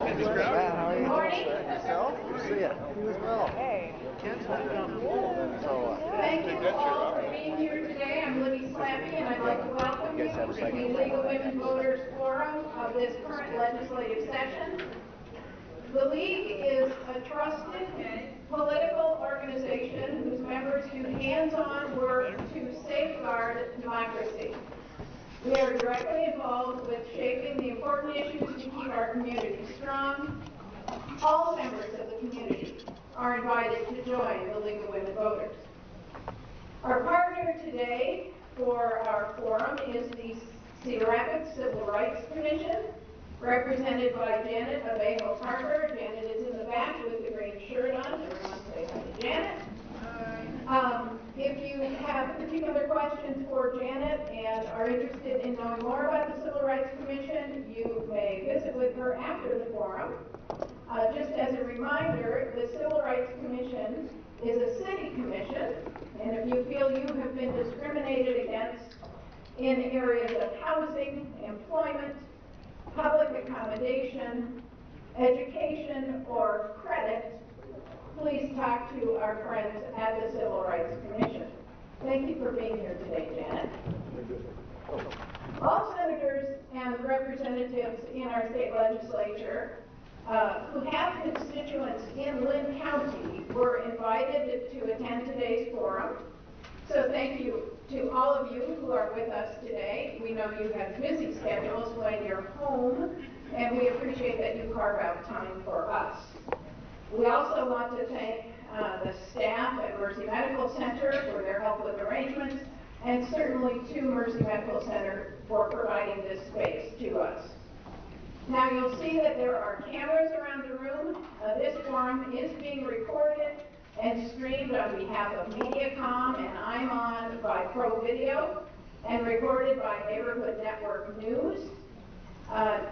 Matt, how are you Good morning. doing? Yourself? See ya. You as well. Hey. Kids, so, Thank you all for being here today. I'm Libby Slappy, and I'd like to welcome you to the League of Women Voters Forum of this current legislative session. The League is a trusted political organization whose members do hands-on work to safeguard democracy. We are directly involved with shaping the important issues to keep our community strong. All members of the community are invited to join the League of Women Voters. Our partner today for our forum is the Cedar Rapids Civil Rights Commission, represented by Janet Abejo-Parker. Janet is in the back with the green shirt on. Everyone say hi to Janet. If you have particular questions for Janet and are interested in knowing more about the Civil Rights Commission, you may visit with her after the forum. Just as a reminder, the Civil Rights Commission is a city commission, and if you feel you have been discriminated against in areas of housing, employment, public accommodation, education, or credit, please talk to our friends at the Civil Rights Commission. Thank you for being here today, Janet. All senators and representatives in our state legislature who have constituents in Linn County were invited to attend today's forum. So thank you to all of you who are with us today. We know you have busy schedules when you're home, and we appreciate that you carve out time for us. We also want to thank the staff at Mercy Medical Center for their help with arrangements, and certainly to Mercy Medical Center for providing this space to us. Now you'll see that there are cameras around the room. This forum is being recorded and streamed on behalf of Mediacom, and I'm on by Pro Video, and recorded by Neighborhood Network News.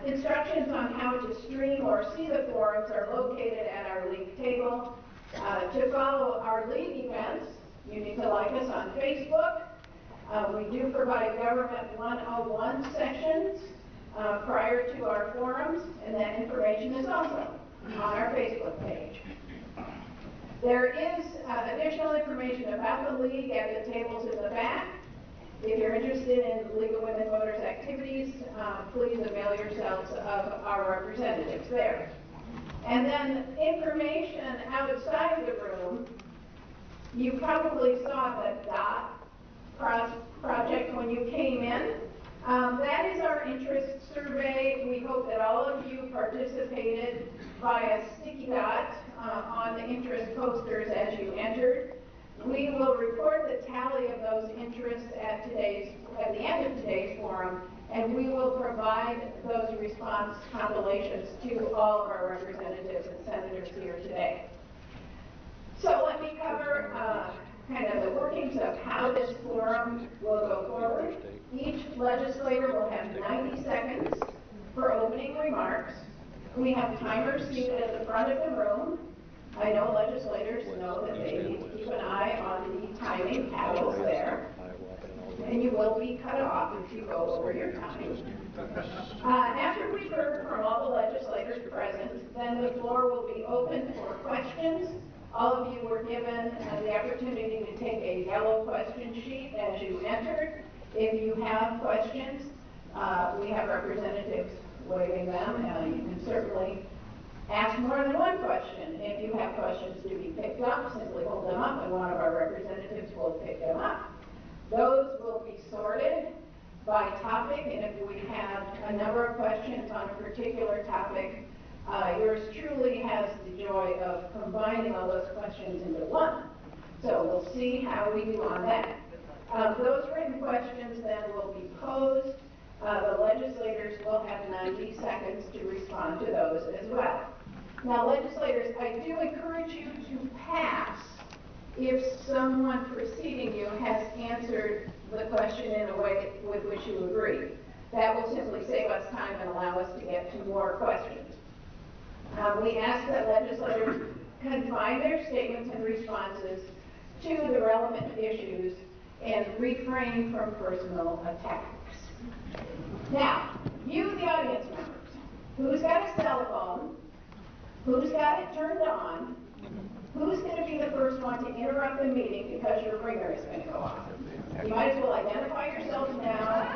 Instructions on how to stream or see the forums are located at our league table. To follow our league events, you need to like us on Facebook. We do provide Government 101 sessions prior to our forums, and that information is also on our Facebook page. There is additional information about the League at the tables in the back. If you're interested in League of Women Voters activities, please avail yourselves of our representatives there. And then information outside the room, you probably saw the DOT project when you came in. That is our interest survey. We hope that all of you participated via sticky dot on the interest posters as you entered. We will report the tally of those interests at the end of today's forum, and we will provide those response compilations to all of our representatives and senators here today. So let me cover kind of the workings of how this forum will go forward. Each legislator will have 90 seconds for opening remarks. We have timers seated at the front of the room. I know legislators know that they need to keep an eye on the timing paddles there, and you will be cut off if you go over your time. After we've heard from all the legislators present, then the floor will be open for questions. All of you were given the opportunity to take a yellow question sheet as you entered. If you have questions, we have representatives waving them. You can certainly ask more than one question. If you have questions to be picked up, simply hold them up and one of our representatives will pick them up. Those will be sorted by topic, and if we have a number of questions on a particular topic, yours truly has the joy of combining all those questions into one. So we'll see how we do on that. Those written questions then will be posed. The legislators will have 90 seconds to respond to those as well. Now, legislators, I do encourage you to pass if someone preceding you has answered the question in a way with which you agree. That will simply save us time and allow us to get to more questions. We ask that legislators confine their statements and responses to the relevant issues and refrain from personal attacks. Now, you, the audience members, who's got a cell phone, who's got it turned on, who's going to be the first one to interrupt the meeting because your ringer is going to go off. You might as well identify yourselves now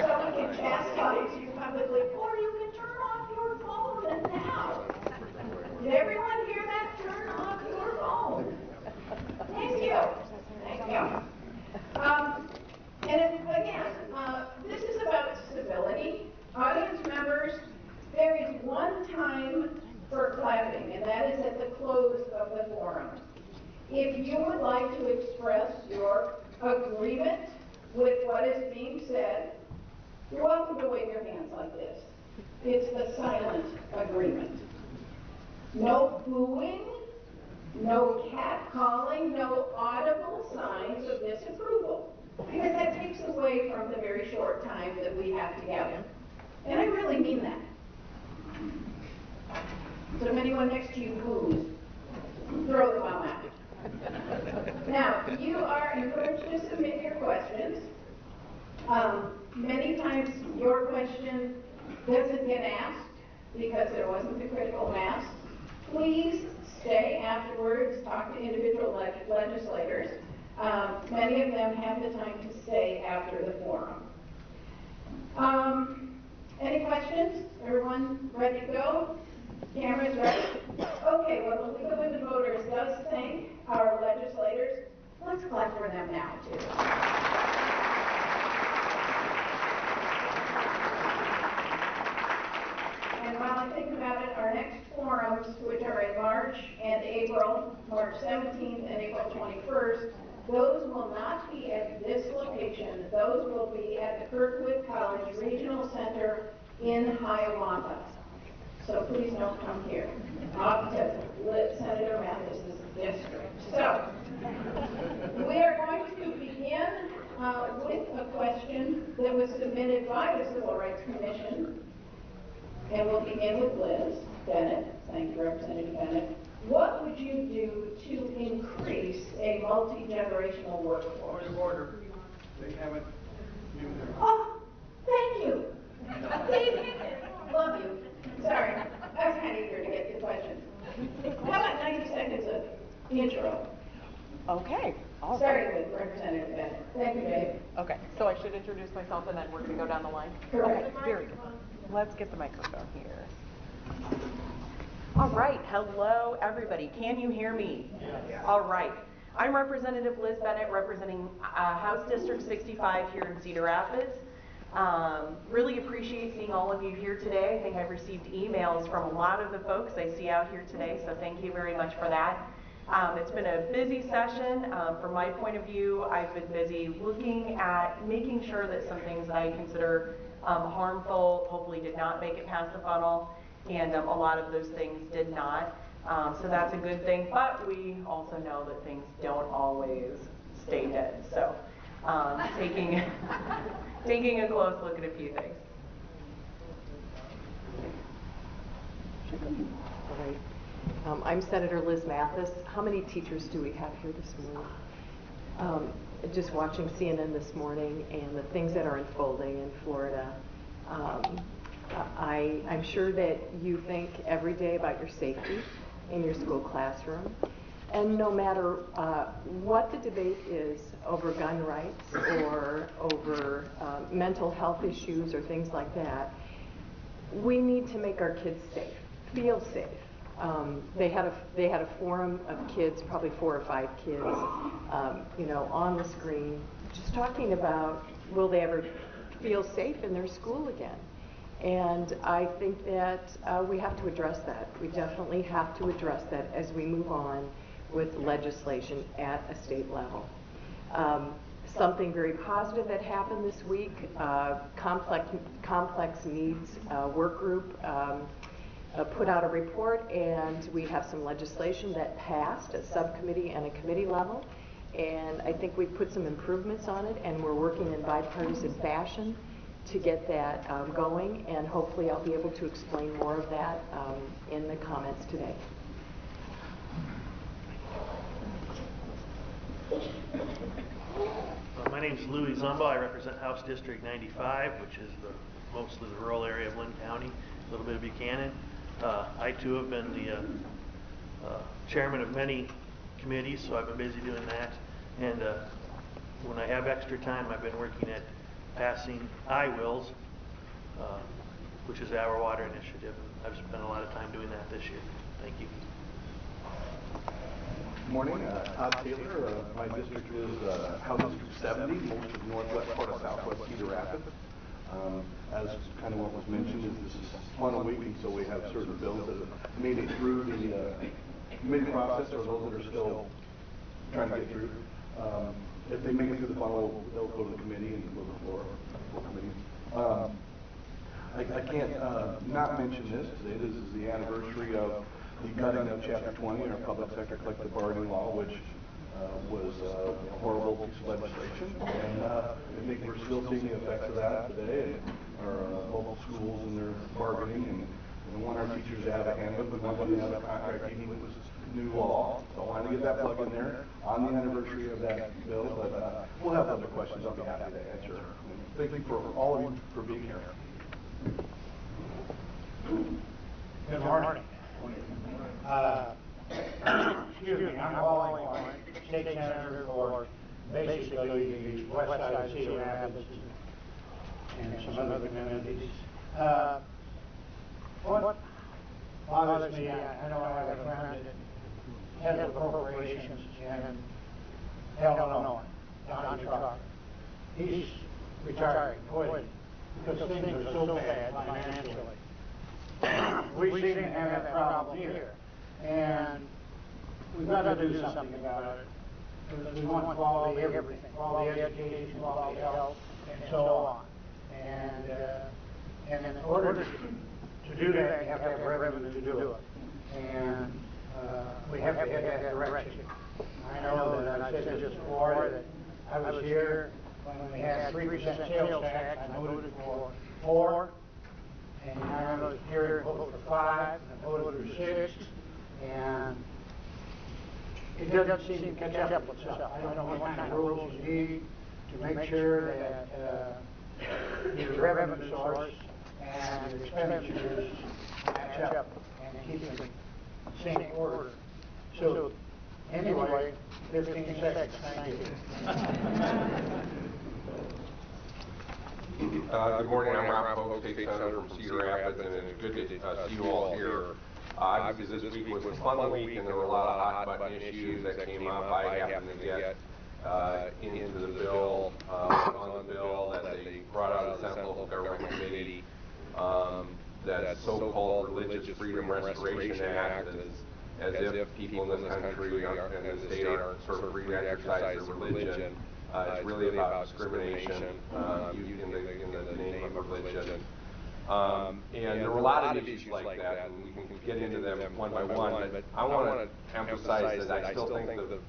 so we can chastise you publicly, or you can turn off your phone now. Did everyone hear that? Turn off your phone. Thank you. Thank you. And again, this is about civility. Audience members, there is one time for clapping, and that is at the close of the forum. If you would like to express your agreement with what is being said, you're welcome to wave your hands like this. It's the silent agreement. No booing, no catcalling, no audible signs of disapproval, because that takes away from the very short time that we have together. And I really mean that. So if anyone next to you boos, throw them out. Now, you are encouraged to submit your questions. Many times your question doesn't get asked because there wasn't the critical mass. Please stay afterwards, talk to individual legislators. Many of them have the time to stay after the forum. Any questions? Everyone ready to go? Cameras ready? Okay, well, the League of Women Voters does thank our legislators. Let's clap for them now, too. And while I think about it, our next forums, which are in March and April, March 17th and April 21st, those will not be at this location. Those will be at the Kirkwood College Regional Center in Hiawatha. So please don't come here. Not to Senator Mathis's district. So we are going to begin with a question that was submitted by the Civil Rights Commission. And we'll begin with Liz Bennett. Thank you, Representative Bennett. What would you do to increase a multi-generational workforce? Order. They haven't. Oh, thank you. Love you. Sorry, I was kind of eager to get to the question. How about 90 seconds of intro? Okay. Starting with Representative Bennett. Thank you, Dave. Okay, so I should introduce myself and then we're going to go down the line? Correct. Okay, very good. Let's get the microphone here. All right, hello everybody. Can you hear me? Yes. All right. I'm Representative Liz Bennett, representing House District 65 here in Cedar Rapids. Really appreciate seeing all of you here today. I think I've received emails from a lot of the folks I see out here today, so thank you very much for that. It's been a busy session. From my point of view, I've been busy looking at making sure that some things that I consider harmful hopefully did not make it past the funnel, and a lot of those things did not. So that's a good thing, but we also know that things don't always stay dead. So taking a close look at a few things. All right. I'm Senator Liz Mathis. How many teachers do we have here this morning? Just watching CNN this morning and the things that are unfolding in Florida, I'm sure that you think every day about your safety in your school classroom. And no matter what the debate is over gun rights or over mental health issues or things like that, we need to make our kids safe, feel safe. They had a forum of kids, probably 4 or 5 kids, on the screen, just talking about will they ever feel safe in their school again. And I think that we have to address that. We definitely have to address that as we move on with legislation at a state level. Something very positive that happened this week, complex needs work group put out a report, and we have some legislation that passed at subcommittee and a committee level. And I think we've put some improvements on it, and we're working in bipartisan fashion to get that going, and hopefully I'll be able to explain more of that in the comments today. My name is Louis Zumba. I represent House District 95, which is mostly the rural area of Linn County. a little bit of Buchanan. I too have been the chairman of many committees, so I've been busy doing that. And when I have extra time, I've been working at passing I-Wills, which is our water initiative. I've spent a lot of time doing that this year. Thank you. Good morning, Todd Taylor. My district is House District 70, most of northwest part of southwest Cedar Rapids. As kind of what was mentioned, this is final week, and so we have certain bills that have made it through the committee process, or those that are still trying to get through. If they make it through the funnel, they'll go to the committee and go to the floor committee. I can't not mention this. Today this is the anniversary of the cutting of Chapter 20 in our public sector collective bargaining law, which was a horrible piece of legislation. And I think we're still seeing the effects of that today in our local schools and their bargaining. And we want our teachers to have a handbook. We want them to have a contract even with this new law. So I wanted to get that plug in there on the anniversary of that bill. But we'll have other questions I'll be happy to answer. And thank you for all of you for being here. Good morning. Excuse me, I'm Wally Linn, state senator for basically the west side of Cedar Rapids and some other communities. What bothers me, I know I have a friend that head of appropriations in Illinois, Donnie Truck. He's retiring, quitting, because things are so bad financially. We seem to have that problem here, and we've got to do something about it. We want quality everything, quality education, quality health, and so on. And in order to do that, you have to have revenue to do it. And we have to head that direction. I know that I said just before that I was here when we had 3% sales tax. I voted for 4. And I was here and voted for 5, and I voted for 6, and it doesn't seem to catch up with itself. I don't know what kind of rules you need to make sure that your revenue source and your expenditures match up and keep them in the same order. So, anyway, 15 seconds, thank you. Good morning, I'm Rob Pope, State Senator from Cedar Rapids, and it's good to see you all here. Obviously, this week was a fun week, and there were a lot of hot-button issues that came up. I happened to get into the bill, on the bill that they brought out of the Senate Local Government Committee, that so-called Religious Freedom Restoration Act, as if people in this country and the state aren't sort of free to exercise their religion. It's really about discrimination used in the name of religion. And there were a lot of issues like that, and we can get into them one by one, but I want to emphasize that I still think the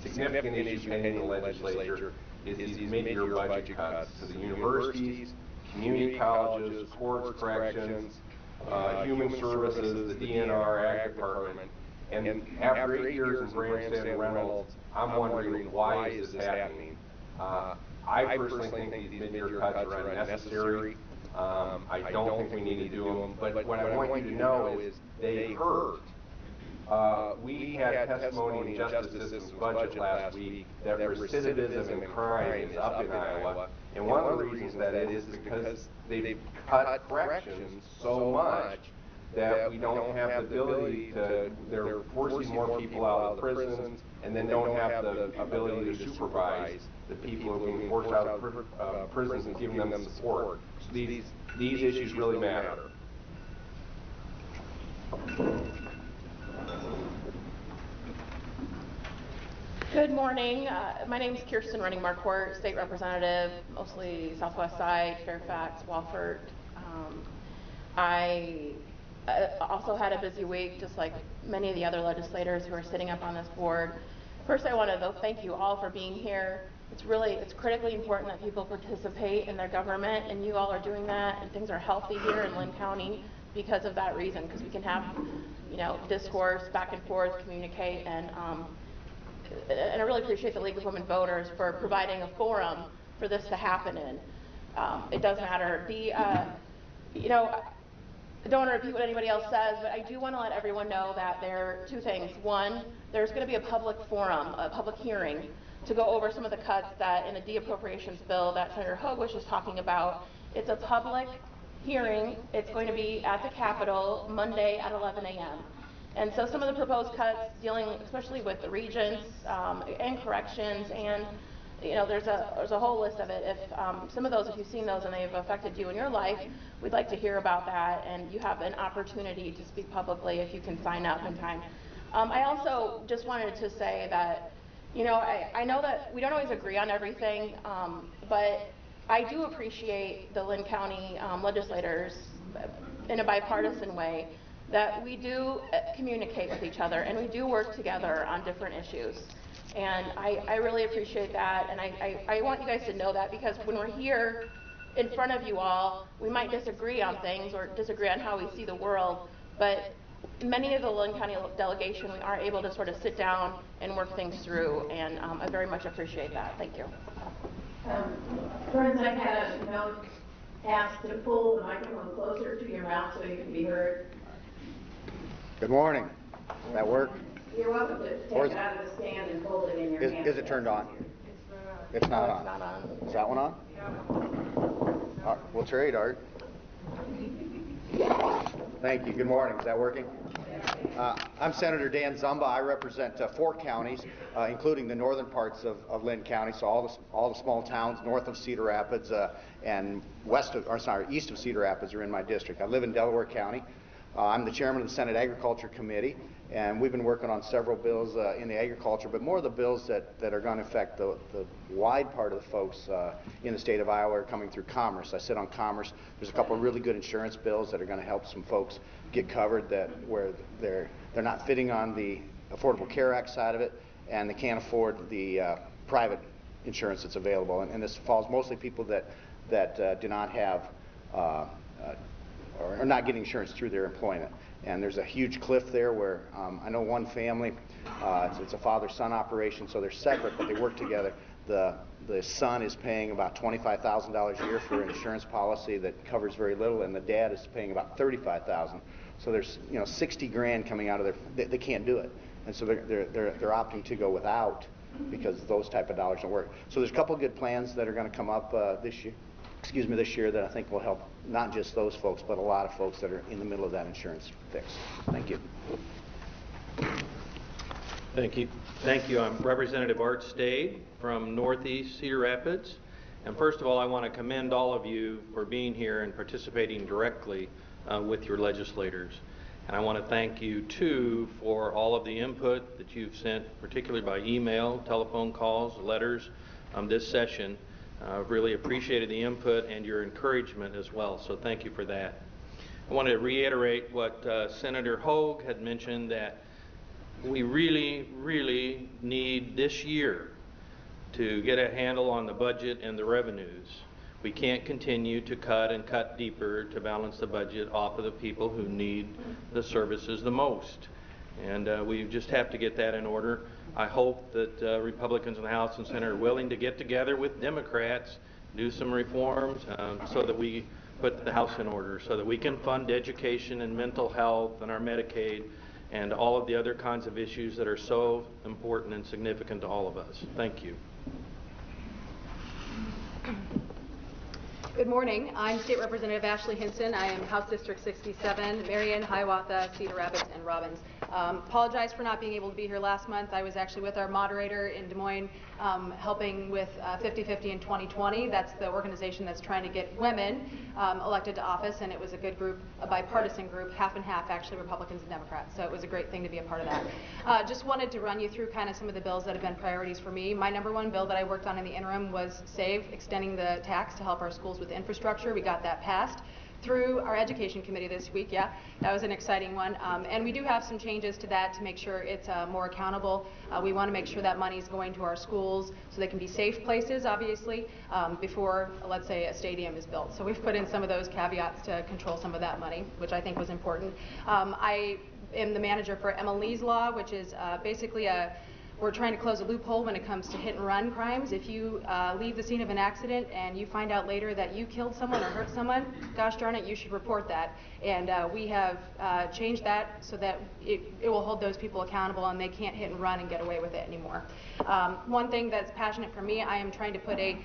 significant issue pending in the legislature is these mid-year budget cuts to the universities, community colleges, courts, corrections, human services, the DNR, Ag Department. And after 8 years in Branstad and Reynolds, I'm wondering, why is this happening? I personally think these mid-year cuts are unnecessary. I don't think we need to do them, but what I want you to know is they hurt. We had testimony in Justice System's budget last week that recidivism and crime is up in Iowa, and one of the reasons that is because they've cut corrections so much that we don't have the ability to, they're forcing more people out of the prisons, and then don't have the ability to supervise the people who are being forced out of prisons and giving them support. So these issues really matter. Good morning. My name is Kirsten Running Marquardt, State Representative, mostly Southwest Side, Fairfax, Walford. I also had a busy week, just like many of the other legislators who are sitting up on this board. First, I want to thank you all for being here. It's critically important that people participate in their government, and you all are doing that, and things are healthy here in Linn County because of that reason, because we can have, discourse, back and forth, communicate, and I really appreciate the League of Women Voters for providing a forum for this to happen in. It does matter. don't want to repeat what anybody else says, but I do want to let everyone know that there are two things. One, there's going to be a public forum, a public hearing, to go over some of the cuts that in the de-appropriations bill that Senator Hogue was just talking about. It's a public hearing. It's going to be at the Capitol Monday at 11 a.m. And so some of the proposed cuts dealing especially with the regents and corrections, and there's a whole list of it. If some of those, if you've seen those and they've affected you in your life, we'd like to hear about that, and you have an opportunity to speak publicly if you can sign up in time. I also just wanted to say that, I know that we don't always agree on everything, but I do appreciate the Linn County legislators in a bipartisan way, that we do communicate with each other and we do work together on different issues. And I really appreciate that, and I want you guys to know that, because when we're here in front of you all, we might disagree on things or disagree on how we see the world, but many of the Linn County delegation, we are able to sort of sit down and work things through, and I very much appreciate that. Thank you. Friends, I had a note asked to pull the microphone closer to your mouth so you can be heard. Good morning. Does that work? You're welcome to take it out of the stand and hold it in your hand. Is it turned on? It's not on. It's not on. Is that one on? We'll trade, Art. Thank you. Good morning. Is that working? I'm Senator Dan Zumba. I represent 4 counties, including the northern parts of Linn County, so all the small towns north of Cedar Rapids and east of Cedar Rapids are in my district. I live in Delaware County. I'm the chairman of the Senate Agriculture Committee, and we've been working on several bills in the agriculture, but more of the bills that are going to affect the wide part of the folks in the state of Iowa are coming through Commerce. I sit on Commerce. There's a couple of really good insurance bills that are going to help some folks get covered where they're not fitting on the Affordable Care Act side of it, and they can't afford the private insurance that's available. And this falls mostly people that do not have or are not getting insurance through their employment. And there's a huge cliff there where I know one family, it's a father-son operation, so they're separate, but they work together. The son is paying about $25,000 a year for an insurance policy that covers very little, and the dad is paying about $35,000. So there's 60 grand coming out of they can't do it, and so they're opting to go without because those type of dollars don't work. So there's a couple of good plans that are going to come up this year that I think will help not just those folks, but a lot of folks that are in the middle of that insurance fix. Thank you. Thank you. Thank you. I'm Representative Art Stade from Northeast Cedar Rapids. And first of all, I want to commend all of you for being here and participating directly with your legislators. And I want to thank you, too, for all of the input that you've sent, particularly by email, telephone calls, letters, this session. I've really appreciated the input and your encouragement as well, so thank you for that. I want to reiterate what Senator Hogue had mentioned, that we really, really need this year to get a handle on the budget and the revenues. We can't continue to cut and cut deeper to balance the budget off of the people who need the services the most. And we just have to get that in order. I hope that Republicans in the House and Senate are willing to get together with Democrats, do some reforms so that we put the House in order, so that we can fund education and mental health and our Medicaid and all of the other kinds of issues that are so important and significant to all of us. Thank you. Good morning. I'm State Representative Ashley Hinson. I am House District 67, Marion, Hiawatha, Cedar Rapids, and Robbins. Apologize for not being able to be here last month. I was actually with our moderator in Des Moines helping with 50-50 in 2020. That's the organization that's trying to get women elected to office, and it was a good group, a bipartisan group, half and half actually, Republicans and Democrats. So it was a great thing to be a part of that. Just wanted to run you through kind of some of the bills that have been priorities for me. My number one bill that I worked on in the interim was SAVE, extending the tax to help our schools with infrastructure. We got that passed through our education committee this week. Yeah, that was an exciting one. And we do have some changes to that to make sure it's more accountable. We want to make sure that money is going to our schools so they can be safe places, obviously, before, let's say, a stadium is built. So we've put in some of those caveats to control some of that money, which I think was important. I am the manager for Emma Lee's Law, which is basically a we're trying to close a loophole when it comes to hit and run crimes. If you leave the scene of an accident and you find out later that you killed someone or hurt someone, gosh darn it, you should report that. And we have changed that so that it will hold those people accountable and they can't hit and run and get away with it anymore. One thing that's passionate for me, I am trying to put a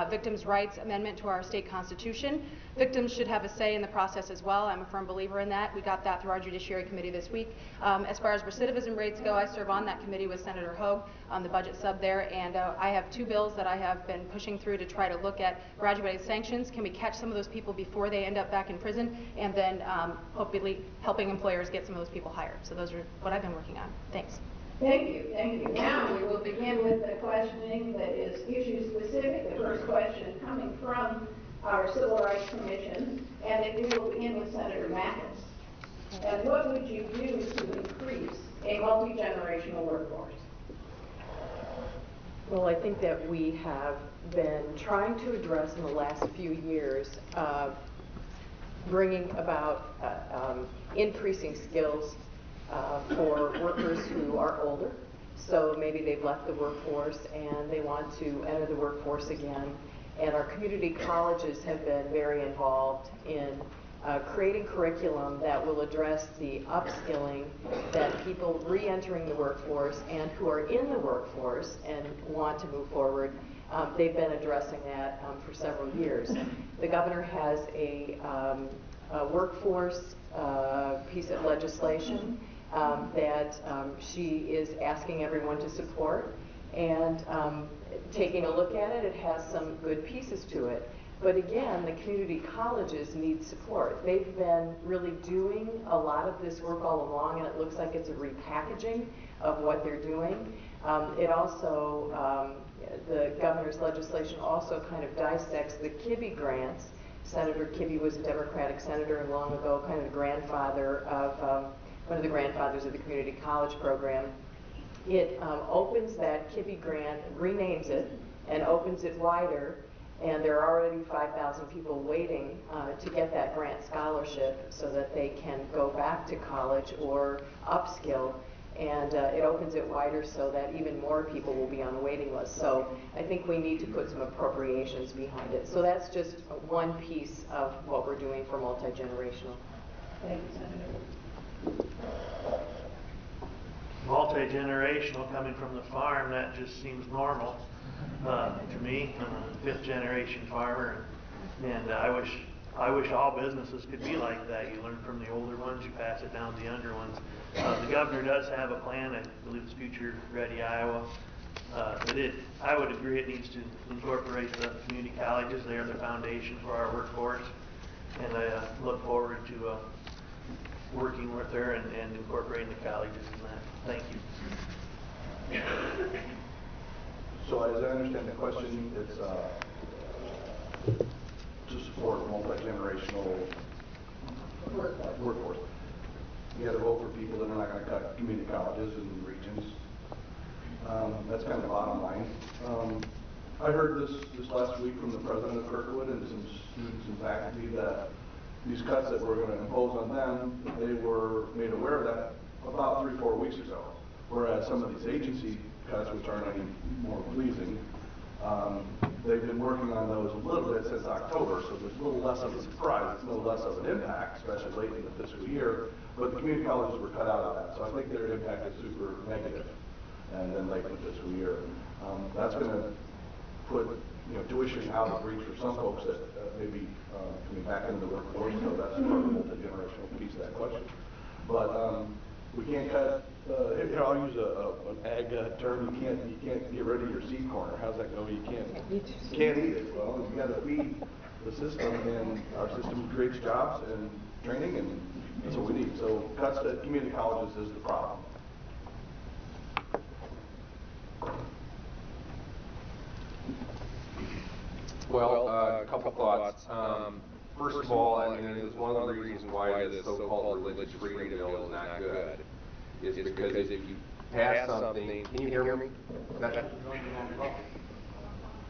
victims' rights amendment to our state constitution. Victims should have a say in the process as well. I'm a firm believer in that. We got that through our Judiciary Committee this week. As far as recidivism rates go, I serve on that committee with Senator Hogue on the budget sub there, and I have 2 bills that I have been pushing through to try to look at graduated sanctions. Can we catch some of those people before they end up back in prison, and then hopefully helping employers get some of those people hired. So those are what I've been working on. Thanks. Thank you, thank you. Now we will begin with the questioning that is issue specific. The first question coming from our Civil Rights Commission, and we will begin with Senator Mathis. And what would you do to increase a multi-generational workforce? Well, I think that we have been trying to address in the last few years bringing about increasing skills for workers who are older. So maybe they've left the workforce and they want to enter the workforce again. And our community colleges have been very involved in creating curriculum that will address the upskilling that people re-entering the workforce and who are in the workforce and want to move forward. They've been addressing that for several years. The governor has a workforce piece of legislation that she is asking everyone to support, and taking a look at it, it has some good pieces to it. But again, the community colleges need support. They've been really doing a lot of this work all along, and it looks like it's a repackaging of what they're doing. It also, the governor's legislation also kind of dissects the Kibbe grants. Senator Kibbe was a Democratic senator and long ago kind of the grandfather of, one of the grandfathers of the community college program. It opens that Kibbe grant, renames it, and opens it wider, and there are already 5,000 people waiting to get that grant scholarship so that they can go back to college or upskill, and it opens it wider so that even more people will be on the waiting list. So I think we need to put some appropriations behind it. So that's just one piece of what we're doing for multi-generational. Thank you, Senator. Multi-generational, coming from the farm, that just seems normal to me. I'm a 5th generation farmer, and I wish all businesses could be like that. You learn from the older ones, you pass it down to the younger ones. The governor does have a plan. I believe it's Future Ready Iowa. I would agree it needs to incorporate the community colleges. They are the foundation for our workforce, and I look forward to working with her and incorporating the colleges in that. Thank you. So as I understand the question, it's to support multi-generational workforce. You got to vote for people that are not going to cut community colleges and regions. That's kind of the bottom line. I heard this last week from the president of Kirkwood and some students and faculty that these cuts that we're going to impose on them, they were made aware of that about 3-4 weeks ago. Whereas some of these agency cuts, which aren't any more pleasing, they've been working on those a little bit since October, so there's a little less of a surprise, it's no less of an impact, especially late in the fiscal year, but the community colleges were cut out of that, so I think their impact is super negative, and then late in the fiscal year. That's going to put tuition out of reach for some folks that may be coming back into the workforce, so that's part of the multi-generational piece of that question. But we can't cut, I'll use an ag term, you can't get rid of your seed corner. How's that go? You can't eat it. Well, you got to feed the system, and our system creates jobs and training, and that's what we need. So cuts to community colleges is the problem. Well, a couple thoughts. First of all, I mean, it's one of the reasons why this so-called religious freedom bill is not good, is because if you pass something, can you hear me?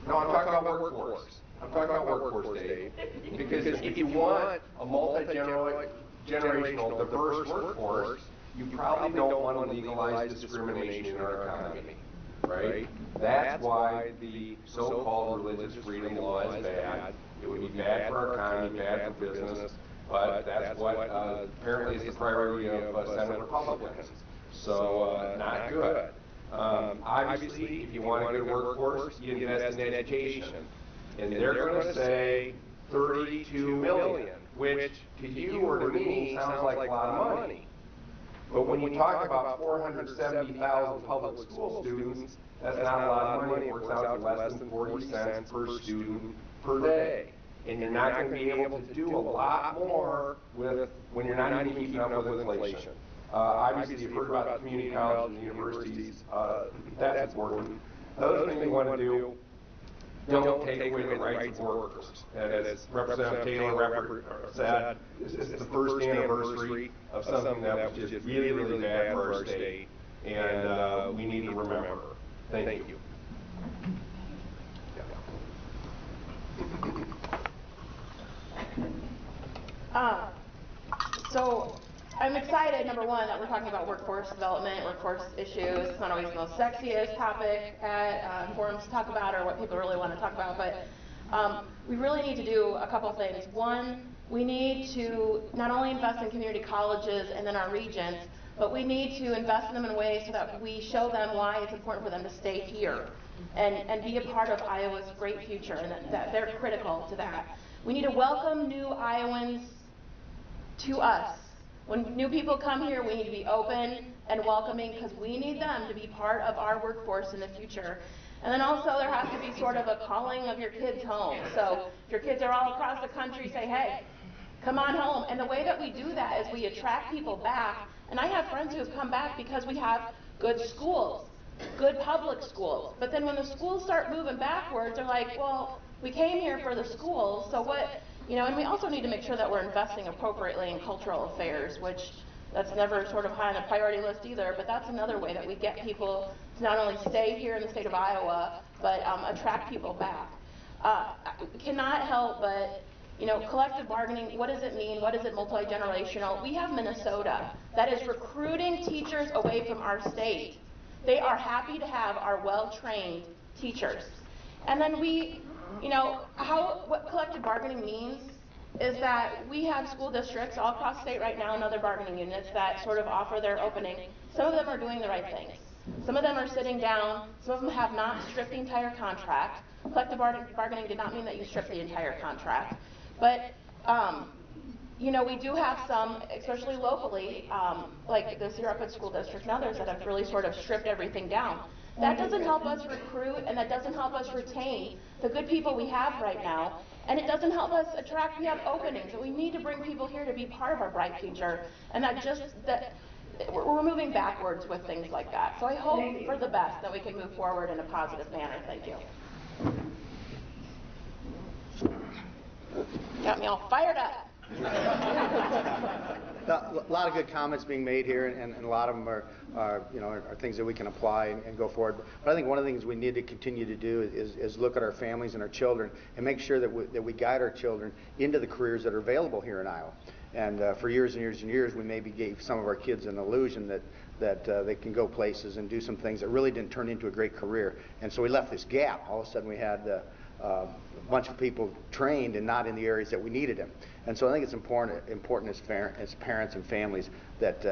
No, I'm talking about workforce. I'm talking about workforce, Dave. Because if you want a multi-generational generational, diverse workforce, you probably don't want to legalize discrimination in our economy, right? That's why the so-called religious freedom law is bad. It would be bad for our economy, bad for business, but that's what apparently is the priority of Senate Republicans. So not good. Obviously, if you want a good workforce, you invest in education. And they're going to say 32 million, which to you or to me sounds like a lot of money. But when you talk about 470,000 public school students, that's not a lot of money. It works out to less than 40 cents per student per day. And you're not going to be able to do a lot more with when you're not even keeping up with inflation. Obviously, you've heard about the community colleges and universities. That's important. The other thing we want to do, don't take away the rights of workers. As Representative Taylor said, this is the first anniversary of something that was just really, really bad for our state, and we need to remember. Thank you. So I'm excited, number one, that we're talking about workforce development, workforce issues. It's not always the most sexiest topic at forums to talk about or what people really want to talk about, but we really need to do a couple things. One, we need to not only invest in community colleges and in our regions, but we need to invest in them in ways so that we show them why it's important for them to stay here and be a part of Iowa's great future, and that they're critical to that. We need to welcome new Iowans to us. When new people come here, we need to be open and welcoming because we need them to be part of our workforce in the future. And then also there has to be sort of a calling of your kids home. So if your kids are all across the country, say, hey, come on home. And the way that we do that is we attract people back. And I have friends who have come back because we have good schools, good public schools. But then when the schools start moving backwards, they're like, well, we came here for the schools, so what? And we also need to make sure that we're investing appropriately in cultural affairs, which that's never sort of high on the priority list either, but that's another way that we get people to not only stay here in the state of Iowa, but attract people back. We cannot help but, collective bargaining, what does it mean? What is it multi-generational? We have Minnesota that is recruiting teachers away from our state. They are happy to have our well-trained teachers. And then what collective bargaining means is that we have school districts all across the state right now and other bargaining units that sort of offer their opening. Some of them are doing the right things. Some of them are sitting down. Some of them have not stripped the entire contract. Collective bargaining did not mean that you stripped the entire contract. But, we do have some, especially locally, like the Cedar Rapids School District and others that have really sort of stripped everything down. That doesn't help us recruit, and that doesn't help us retain the good people we have right now, and it doesn't help us attract. We have openings, and we need to bring people here to be part of our bright future, and that we're moving backwards with things like that. So I hope for the best that we can move forward in a positive manner. Thank you. Got me all fired up. A lot of good comments being made here, and a lot of them are things that we can apply and go forward. But I think one of the things we need to continue to do is look at our families and our children and make sure that we guide our children into the careers that are available here in Iowa. And for years and years and years, we maybe gave some of our kids an illusion that they can go places and do some things that really didn't turn into a great career. And so we left this gap. All of a sudden we had a bunch of people trained and not in the areas that we needed them. And so I think it's important as parents and families that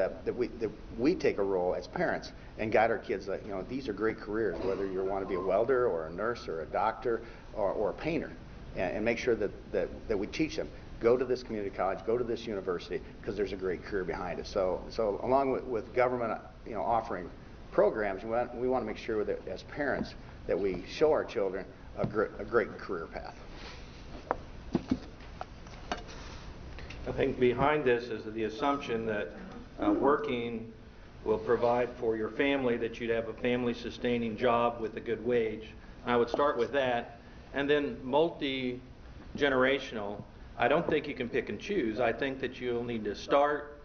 we take a role as parents and guide our kids that these are great careers, whether you want to be a welder or a nurse or a doctor or a painter, and make sure that we teach them. Go to this community college, go to this university, because there's a great career behind it. So along with government offering programs, we want to make sure that as parents that we show our children a great career path. I think behind this is the assumption that working will provide for your family, that you'd have a family-sustaining job with a good wage. And I would start with that. And then multi-generational, I don't think you can pick and choose. I think that you'll need to start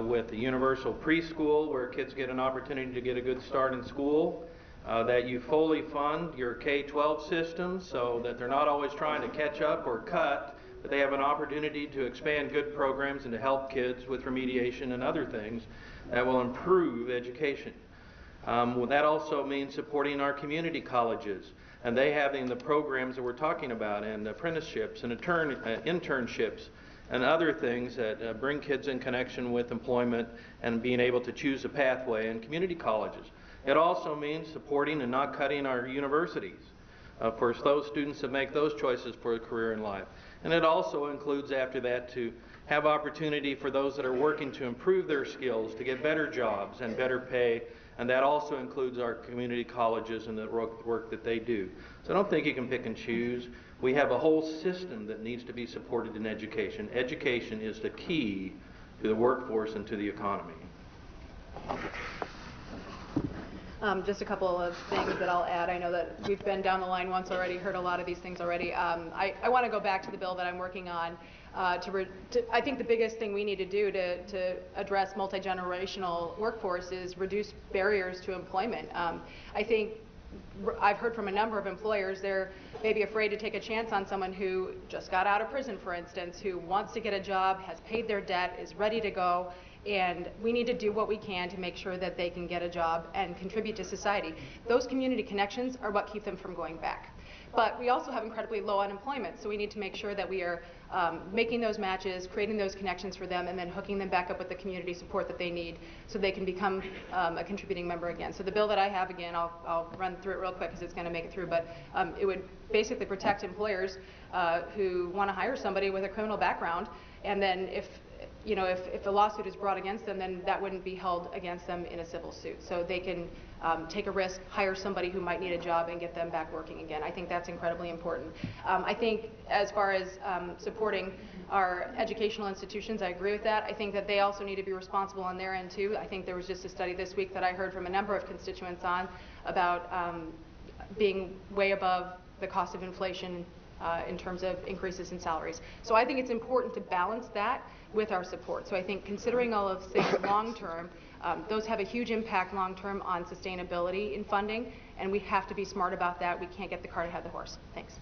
with a universal preschool where kids get an opportunity to get a good start in school, that you fully fund your K-12 system so that they're not always trying to catch up or cut but they have an opportunity to expand good programs and to help kids with remediation and other things that will improve education. Well, that also means supporting our community colleges and they having the programs that we're talking about, and apprenticeships and internships and other things that bring kids in connection with employment and being able to choose a pathway in community colleges. It also means supporting and not cutting our universities for those students that make those choices for a career in life. And it also includes, after that, to have opportunity for those that are working to improve their skills, to get better jobs and better pay, and that also includes our community colleges and the work that they do. So I don't think you can pick and choose. We have a whole system that needs to be supported in education. Education is the key to the workforce and to the economy. Just a couple of things that I'll add. I know that we've been down the line once already, heard a lot of these things already. I want to go back to the bill that I'm working on. I think the biggest thing we need to do to address multi-generational workforce is reduce barriers to employment. I think I've heard from a number of employers they're maybe afraid to take a chance on someone who just got out of prison, for instance, who wants to get a job, has paid their debt, is ready to go. And we need to do what we can to make sure that they can get a job and contribute to society. Those community connections are what keep them from going back. But we also have incredibly low unemployment, so we need to make sure that we are making those matches, creating those connections for them, and then hooking them back up with the community support that they need so they can become a contributing member again. So the bill that I have, again, I'll run through it real quick because it's going to make it through, but it would basically protect employers who want to hire somebody with a criminal background, and then if a lawsuit is brought against them, then that wouldn't be held against them in a civil suit. So they can take a risk, hire somebody who might need a job, and get them back working again. I think that's incredibly important. I think as far as supporting our educational institutions, I agree with that. I think that they also need to be responsible on their end too. I think there was just a study this week that I heard from a number of constituents on about being way above the cost of inflation in terms of increases in salaries. So I think it's important to balance that with our support. So I think considering all of things long term, those have a huge impact long term on sustainability in funding, and we have to be smart about that. We can't get the cart ahead of the horse. Thanks.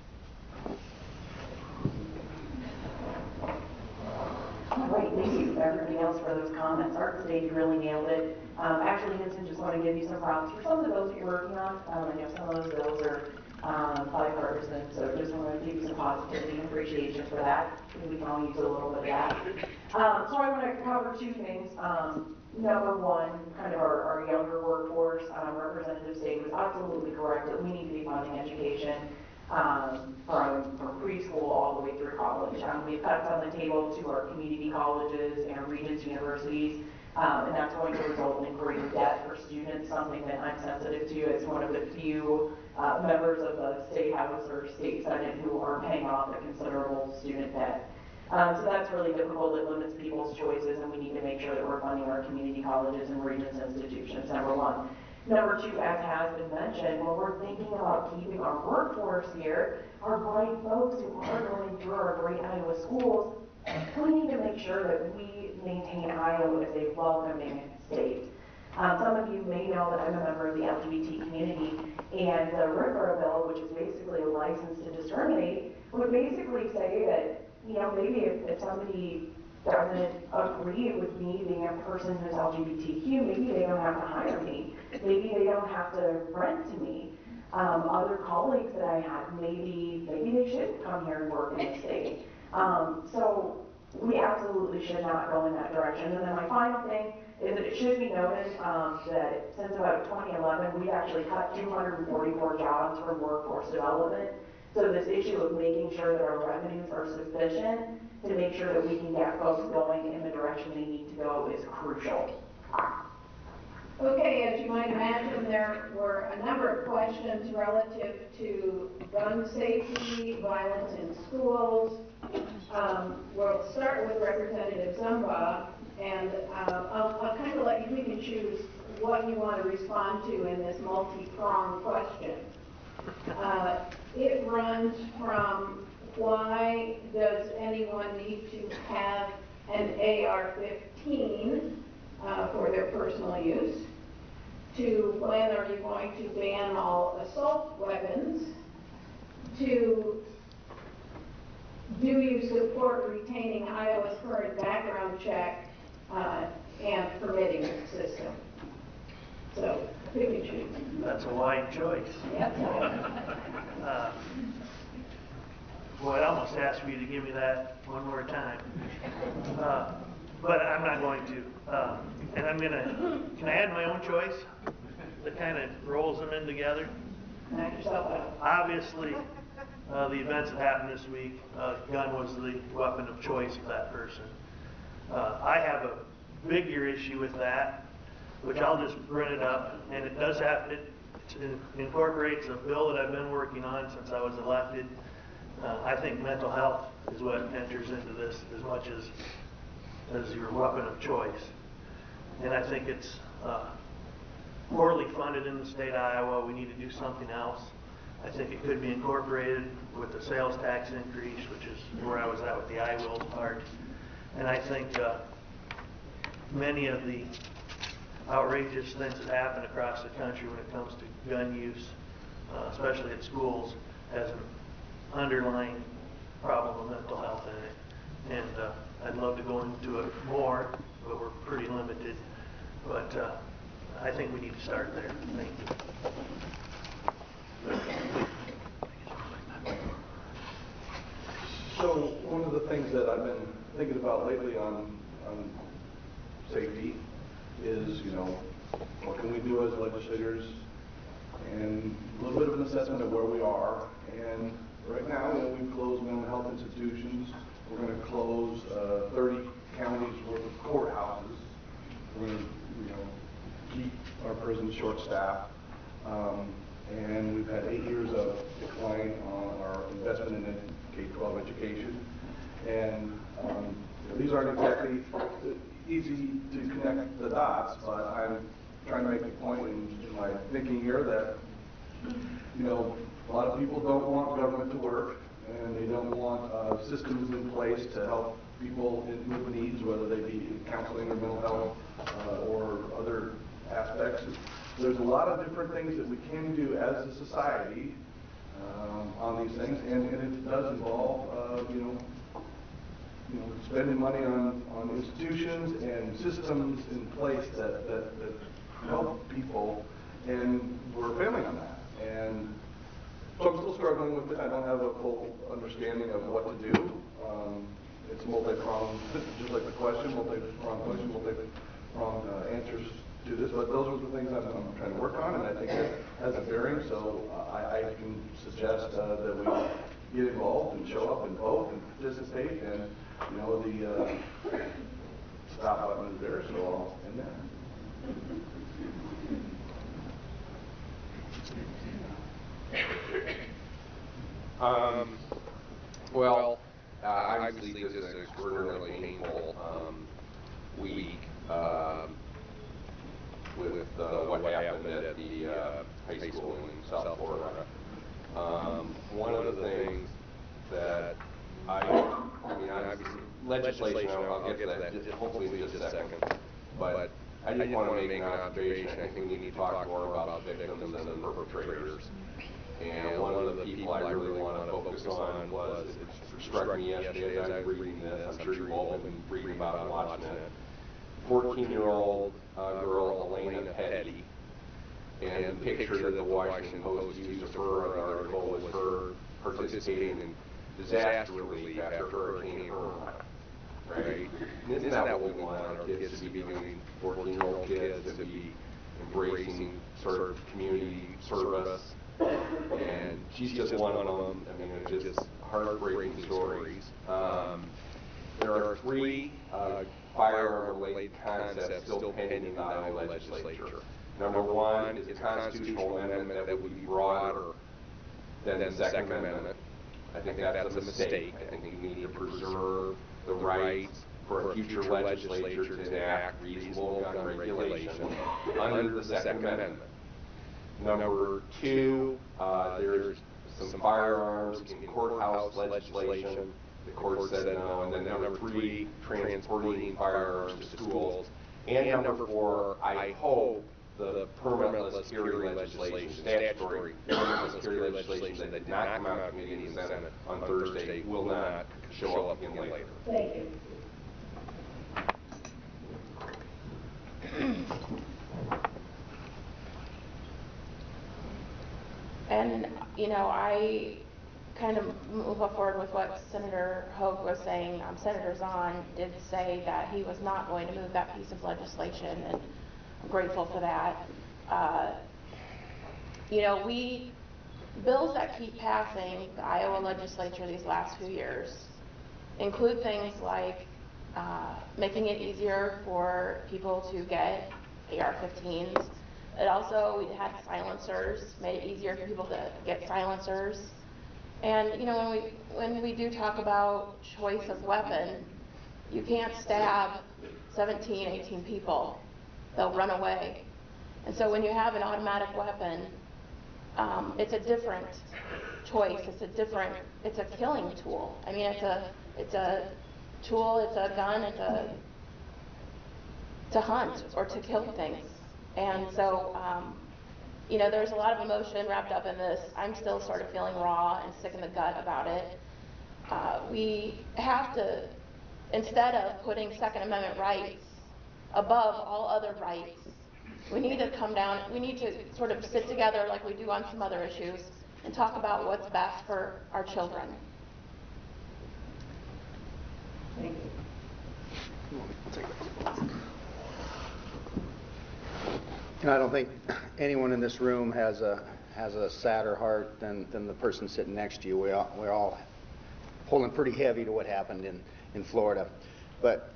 All right, thank you everybody else for those comments. Art Stage really nailed it. Ashley Hinton, just want to give you some props for some of the bills that you're working on. I know some of those bills are bipartisan, so just want to give you some positivity and appreciation for that. We can all use a little bit of that. So I want to cover two things. Number one, kind of our younger workforce. Representative State was absolutely correct that we need to be funding education from preschool all the way through college. We've cut on the table to our community colleges and our Regents universities, and that's going to result in greater debt for students, something that I'm sensitive to as one of the few members of the State House or State Senate who are paying off a considerable student debt. So that's really difficult. It limits people's choices, and we need to make sure that we're funding our community colleges and Regents institutions, number one. Number two, as has been mentioned, when we're thinking about keeping our workforce here, our bright folks who are going through our great Iowa schools, we need to make sure that we maintain Iowa as a welcoming state. Some of you may know that I'm a member of the LGBT community, and the RCRA bill, which is basically a license to discriminate, would basically say that, maybe if somebody doesn't agree with me being a person who's LGBTQ, maybe they don't have to hire me. Maybe they don't have to rent to me. Other colleagues that I have, maybe they shouldn't come here and work in the state. So we absolutely should not go in that direction. And then my final thing is that it should be noted that since about 2011, we've actually cut 244 jobs from workforce development. So this issue of making sure that our revenues are sufficient to make sure that we can get folks going in the direction they need to go is crucial. Okay, as you might imagine, there were a number of questions relative to gun safety, violence in schools. We'll start with Representative Zumba, and I'll kind of let you pick and choose what you want to respond to in this multi-pronged question. It runs from why does anyone need to have an AR-15 for their personal use, to when are you going to ban all assault weapons, to do you support retaining Iowa's current background check and permitting system? So, pick and choose. That's a wide choice. Yep. Boy, I almost asked for you to give me that one more time. But I'm not going to. And I'm gonna, can I add my own choice that kind of rolls them in together? Knock yourself out. Obviously, the events that happened this week, gun was the weapon of choice of that person. I have a bigger issue with that, which I'll just bring it up, and it does have, it incorporates a bill that I've been working on since I was elected. I think mental health is what enters into this as much as your weapon of choice. And I think it's poorly funded in the state of Iowa. We need to do something else. I think it could be incorporated with the sales tax increase, which is where I was at with the iWills part. And I think many of the outrageous things that happen across the country when it comes to gun use, especially at schools, has an underlying problem of mental health in it. And I'd love to go into it more, but we're pretty limited. But I think we need to start there. Thank you. So one of the things that I've been thinking about lately on safety is, you know, what can we do as legislators, and a little bit of an assessment of where we are. And right now, you know, we've closed mental health institutions. We're going to close 30 counties worth of courthouses. We're going to, you know, keep our prisons short-staffed. And we've had 8 years of decline on our investment in K-12 education. And these aren't exactly easy to connect the dots, but I'm trying to make a point in my thinking here that, you know, a lot of people don't want government to work, and they don't want systems in place to help people with needs, whether they be counseling or mental health or other aspects. There's a lot of different things that we can do as a society on these things, and it does involve, you know, spending money on institutions and systems in place that help people, and we're failing on that. And so I'm still struggling with it. I don't have a full understanding of what to do. It's multi-pronged, just like the question, multi-pronged answers to this, but those are the things I'm trying to work on, and I think it has a bearing, so I can suggest that we get involved and show up and vote and participate, and, you know, the stop button is there, so I'll end there. Well, obviously this is an extraordinarily painful week with what happened at the high school in South Florida. One of the things that I mean, obviously, legislation, I'll get to that hopefully in just a second, but I just want to make an observation. I think we need to talk more about victims and the perpetrators. And one of the people I really want to focus on was, it struck me yesterday as I was reading this, I'm sure you've all been reading about and watching it, 14-year-old girl, Elena Petty, and the picture that the Washington Post used of her in the article was her participating in disaster relief after Hurricane Irma, right? And isn't that what we want our kids to be doing, 14-year-old kids to be embracing sort of community service? And she's just one of them. I mean, it's just heartbreaking stories. There are 3 firearm-related concepts still pending in the Iowa legislature. Number 1 is a constitutional amendment that would be broader than the Second Amendment. I think that's a mistake. I think we need to preserve the rights for a future legislature to enact reasonable gun regulation under the Second Amendment. Number 2, there's some firearms in courthouse legislation. The court said no. And then number 3, transporting firearms to schools. And number 4, I hope the permitless carry legislation, statutory permitless carry legislation that did not come out of committee in the Senate on Thursday will not show up again later. Thank you. And, you know, I kind of move forward with what Senator Hogue was saying. Senator Zahn did say that he was not going to move that piece of legislation, and I'm grateful for that. You know, bills that keep passing the Iowa legislature these last few years include things like making it easier for people to get AR-15s. It also had silencers, made it easier for people to get silencers. And you know, when we do talk about choice of weapon, you can't stab 17, 18 people. They'll run away. And so when you have an automatic weapon, it's a different choice. It's a killing tool. I mean, it's a tool, it's a gun, to hunt or to kill things. And so, you know, there's a lot of emotion wrapped up in this. I'm still sort of feeling raw and sick in the gut about it. We have to, instead of putting Second Amendment rights above all other rights, we need to come down, we need to sort of sit together like we do on some other issues and talk about what's best for our children. Thank you. I don't think anyone in this room has a sadder heart than the person sitting next to you. We're all holding pretty heavy to what happened in Florida. But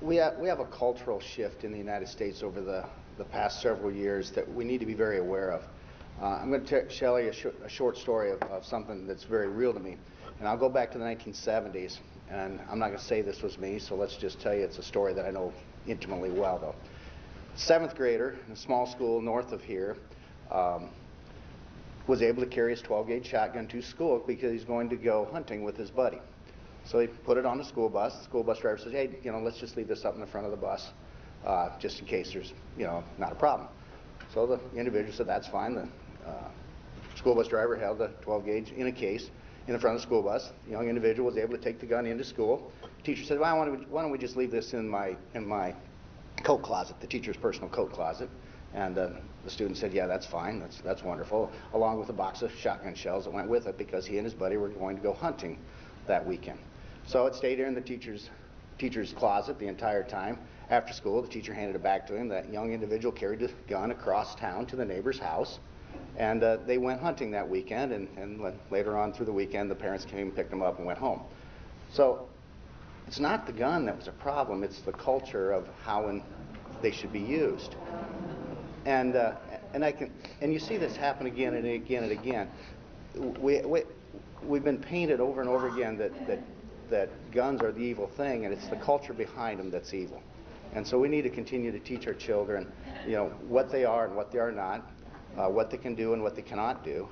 we have a cultural shift in the United States over the past several years that we need to be very aware of. I'm going to tell you a short story of something that's very real to me. And I'll go back to the 1970s, and I'm not going to say this was me, so let's just tell you it's a story that I know intimately well, though. 7th grader in a small school north of here was able to carry his 12-gauge shotgun to school because he's going to go hunting with his buddy. So he put it on the school bus. The school bus driver says, hey, you know, let's just leave this up in the front of the bus just in case there's, you know, not a problem. So the individual said, that's fine. The school bus driver held the 12-gauge in a case in the front of the school bus. The young individual was able to take the gun into school. The teacher said, well, why don't we just leave this in my coat closet, the teacher's personal coat closet. And the student said, yeah, that's fine, that's wonderful, along with a box of shotgun shells that went with it because he and his buddy were going to go hunting that weekend. So it stayed there in the teacher's closet the entire time. After school, the teacher handed it back to him. That young individual carried the gun across town to the neighbor's house, and they went hunting that weekend, and later on through the weekend, the parents came and picked them up and went home. So it's not the gun that was a problem, it's the culture of how they should be used. And you see this happen again and again and again. We've been painted over and over again that guns are the evil thing, and it's the culture behind them that's evil. And so we need to continue to teach our children, you know, what they are and what they are not, what they can do and what they cannot do.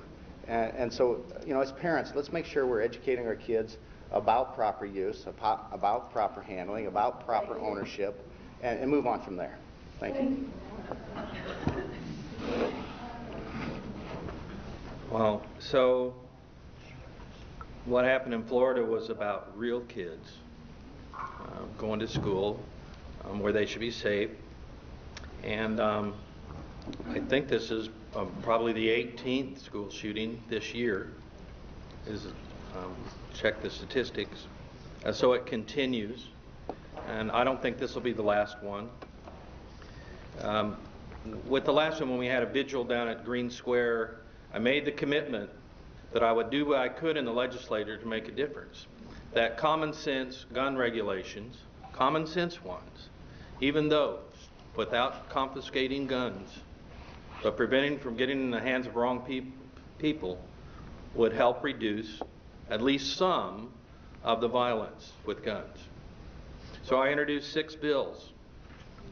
And so, you know, as parents, let's make sure we're educating our kids about proper use, about proper handling, about proper ownership, and move on from there. Thank you. Well, so what happened in Florida was about real kids going to school where they should be safe. And I think this is probably the 18th school shooting this year. Check the statistics. So it continues. And I don't think this will be the last one. With the last one, when we had a vigil down at Green Square, I made the commitment that I would do what I could in the legislature to make a difference. That common sense gun regulations, common sense ones, even those without confiscating guns, but preventing from getting in the hands of wrong people, would help reduce at least some of the violence with guns. So I introduced 6 bills,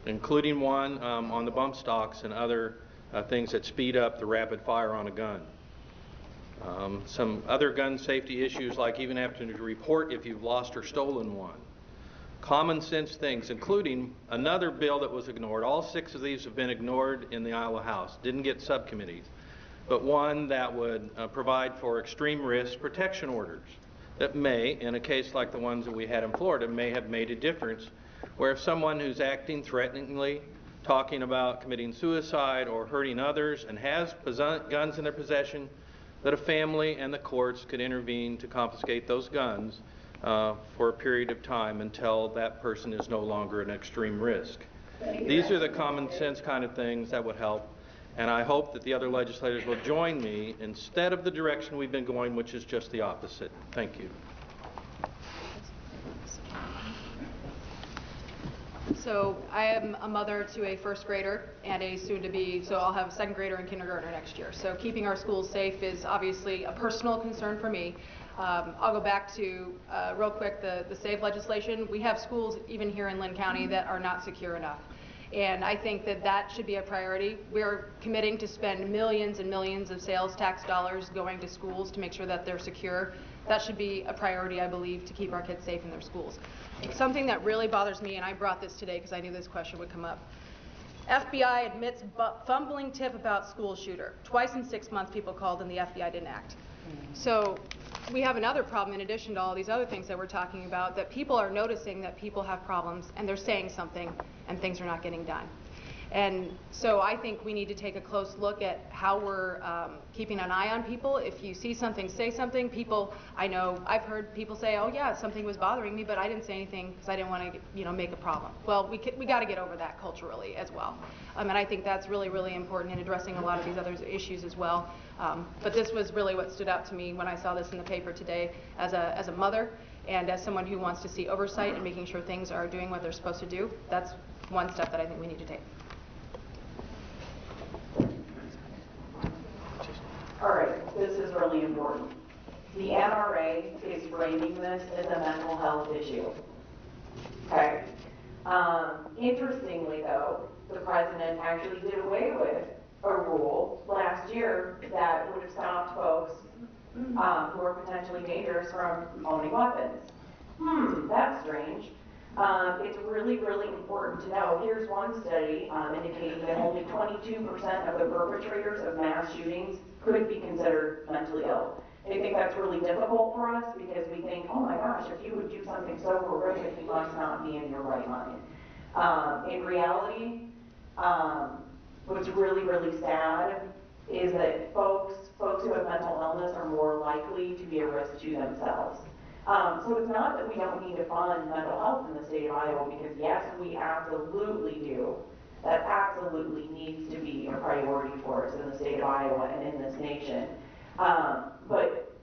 including one on the bump stocks and other things that speed up the rapid fire on a gun. Some other gun safety issues, like even having to report if you've lost or stolen one. common sense things, including another bill that was ignored. All 6 of these have been ignored in the Iowa House, didn't get subcommittees, but one that would provide for extreme risk protection orders that may, in a case like the ones that we had in Florida, may have made a difference, where if someone who's acting threateningly, talking about committing suicide or hurting others and has guns in their possession, that a family and the courts could intervene to confiscate those guns for a period of time until that person is no longer an extreme risk. These are the common sense kind of things that would help, and I hope that the other legislators will join me instead of the direction we've been going, which is just the opposite. Thank you. So I am a mother to a first grader and a soon-to-be, so I'll have a second grader and kindergartner next year. So keeping our schools safe is obviously a personal concern for me. I'll go back to, real quick, the SAVE legislation. We have schools, even here in Linn County, that are not secure enough. And I think that that should be a priority. We're committing to spend millions and millions of sales tax dollars going to schools to make sure that they're secure. That should be a priority, I believe, to keep our kids safe in their schools. Something that really bothers me, and I brought this today because I knew this question would come up. FBI admits fumbling tip about school shooter. Twice in 6 months people called and the FBI didn't act. So we have another problem in addition to all these other things that we're talking about, that people are noticing that people have problems and they're saying something and things are not getting done. And so I think we need to take a close look at how we're keeping an eye on people. If you see something, say something. People, I know, I've heard people say, oh yeah, something was bothering me, but I didn't say anything because I didn't want to, make a problem. Well, we got to get over that culturally as well. And I think that's really, really important in addressing a lot of these other issues as well. But this was really what stood out to me when I saw this in the paper today as a mother and as someone who wants to see oversight and making sure things are doing what they're supposed to do. That's one step that I think we need to take. All right, this is really important. The NRA is framing this as a mental health issue. Okay? Interestingly, though, the president actually did away with a rule last year that would have stopped folks who are potentially dangerous from owning weapons. That's strange. It's really, really important to know. Here's one study indicating that only 22% of the perpetrators of mass shootings could be considered mentally ill. I think that's really difficult for us because we think, oh my gosh, if you would do something so horrific, you must not be in your right mind. In reality, what's really, really sad is that folks who have mental illness are more likely to be a risk to themselves. So it's not that we don't need to fund mental health in the state of Iowa, because yes, we absolutely do. That absolutely needs to be a priority for us in the state of Iowa and in this nation. But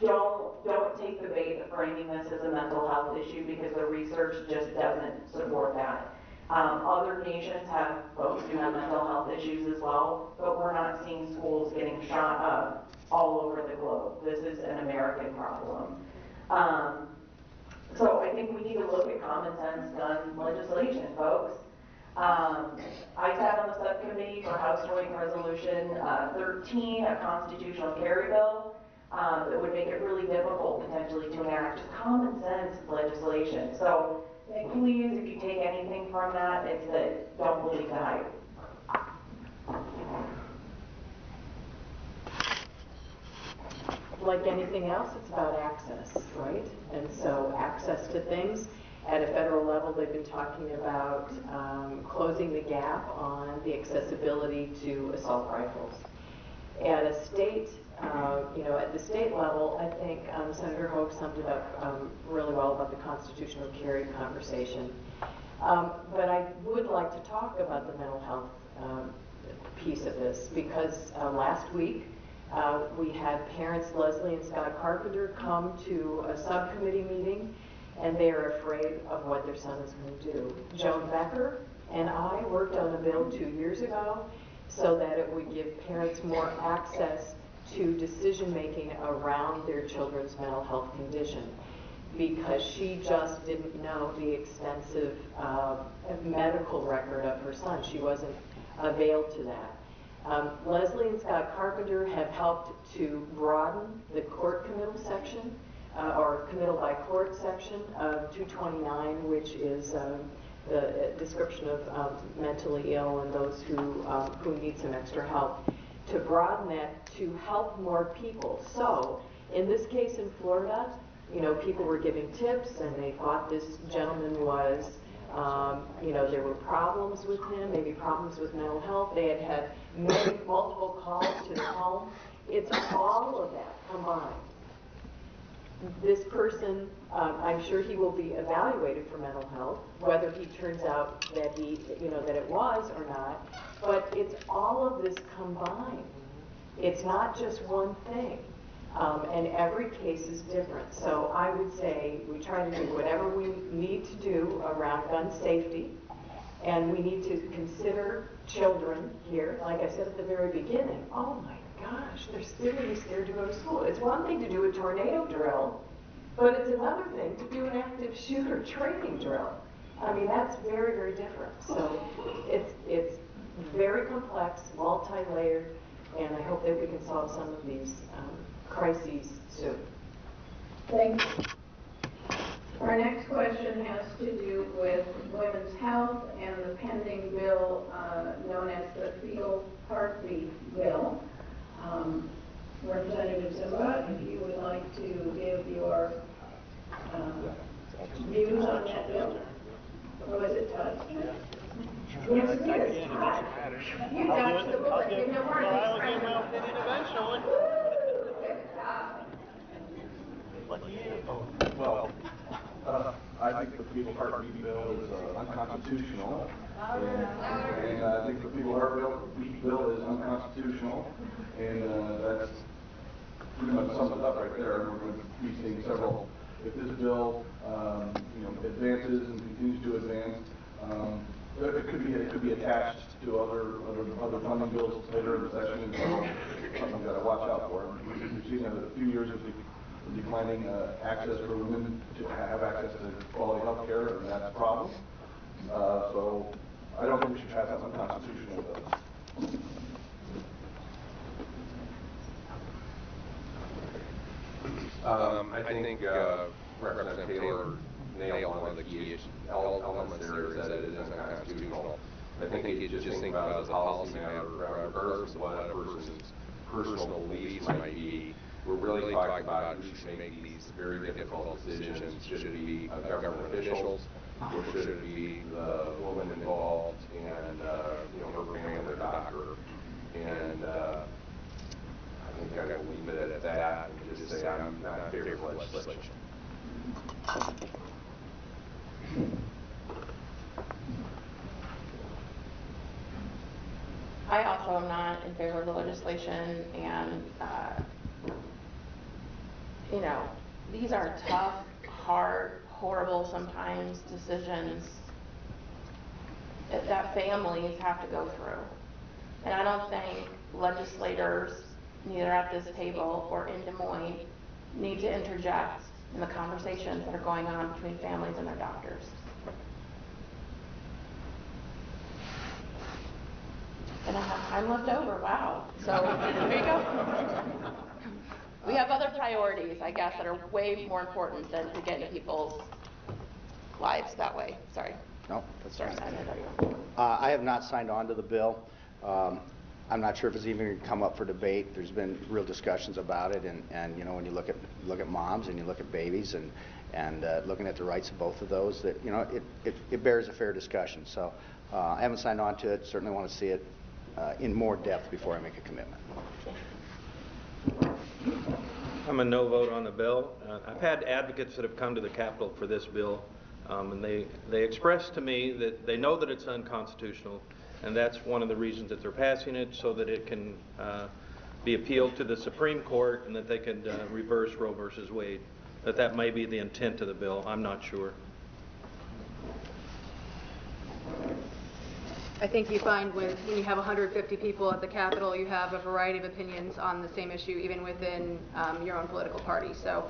don't take the bait of framing this as a mental health issue, because the research just doesn't support that. Other nations have folks who have mental health issues as well, but we're not seeing schools getting shot up all over the globe. This is an American problem. So I think we need to look at common sense gun legislation, folks. I sat on the subcommittee for House Joint Resolution 13, a constitutional carry bill that would make it really difficult potentially to enact just common sense legislation. So please, if you take anything from that, it's that don't believe the hype. Like anything else, it's about access, right? And so access to things. At a federal level, they've been talking about closing the gap on the accessibility to assault rifles. At a state, at the state level, I think Senator Hogue summed it up really well about the constitutional carry conversation. But I would like to talk about the mental health piece of this, because last week, we had parents Leslie and Scott Carpenter come to a subcommittee meeting, and they are afraid of what their son is going to do. Joan Becker and I worked on a bill 2 years ago so that it would give parents more access to decision-making around their children's mental health condition, because she just didn't know the extensive medical record of her son. She wasn't availed to that. Leslie and Scott Carpenter have helped to broaden the court committal section or committal by court section of 229, which is the description of mentally ill and those who need some extra help, to broaden that to help more people. So in this case in Florida, you know, people were giving tips and they thought this gentleman was, you know, there were problems with him, maybe problems with mental health. They had had multiple calls to the home. It's all of that combined. This person, I'm sure he will be evaluated for mental health, whether he turns out that he, you know, that it was or not, but it's all of this combined. It's not just one thing, and every case is different. So I would say we try to do whatever we need to do around gun safety, and we need to consider children here. Like I said at the very beginning, oh my gosh, they're really scared to go to school. It's one thing to do a tornado drill, but it's another thing to do an active shooter training drill. I mean, that's very, very different. So it's very complex, multi-layered, and I hope that we can solve some of these crises soon. Thank you. Our next question has to do with women's health and the pending bill known as the Fetal Heartbeat Bill. Representative Zimba, if you would like to give your views on that bill. Or was it Todd? Yes, it is. Todd. You dodged the bullet. You know more than I'll give my opinion eventually. Good job. Lucky you. Well, I think the fetal heartbeat bill is unconstitutional. And I think the fetal heartbeat bill is unconstitutional. And that's pretty much sums it up right there. We're going to be seeing several, if this bill advances and continues to advance, it could be attached to other funding bills later in the session, and so something we've got to watch out for. We've seen a few years of declining access for women to have access to quality health care, and that's a problem. So I don't think we should pass that unconstitutional bill. I think Representative Taylor nailed one of the key elements there, is that it is unconstitutional. I think you just think about it as a policy matter, regardless of what a person's personal beliefs might be. We're really talking about who should make these very difficult decisions. Should it be government officials, or should it be the woman involved and her family or doctor? And I think I will leave it at that and just say I'm not in favor of legislation. I also am not in favor of the legislation, and these are tough, hard, horrible sometimes decisions that families have to go through. And I don't think legislators, neither at this table or in Des Moines, need to interject in the conversations that are going on between families and their doctors. And I have time left over, wow. So there you go. We have other priorities, I guess, that are way more important than to get into people's lives that way. Sorry. No, that's Sorry, fine. I have not signed on to the bill. I'm not sure if it's even going to come up for debate. There's been real discussions about it, and when you look at moms and you look at babies and looking at the rights of both of those, that it bears a fair discussion. So I haven't signed on to it. Certainly want to see it in more depth before I make a commitment. I'm a no vote on the bill. I've had advocates that have come to the Capitol for this bill, and they expressed to me that they know that it's unconstitutional, and that's one of the reasons that they're passing it, so that it can be appealed to the Supreme Court and that they could reverse Roe versus Wade. That may be the intent of the bill. I'm not sure. I think you find when you have 150 people at the Capitol, you have a variety of opinions on the same issue, even within your own political party. So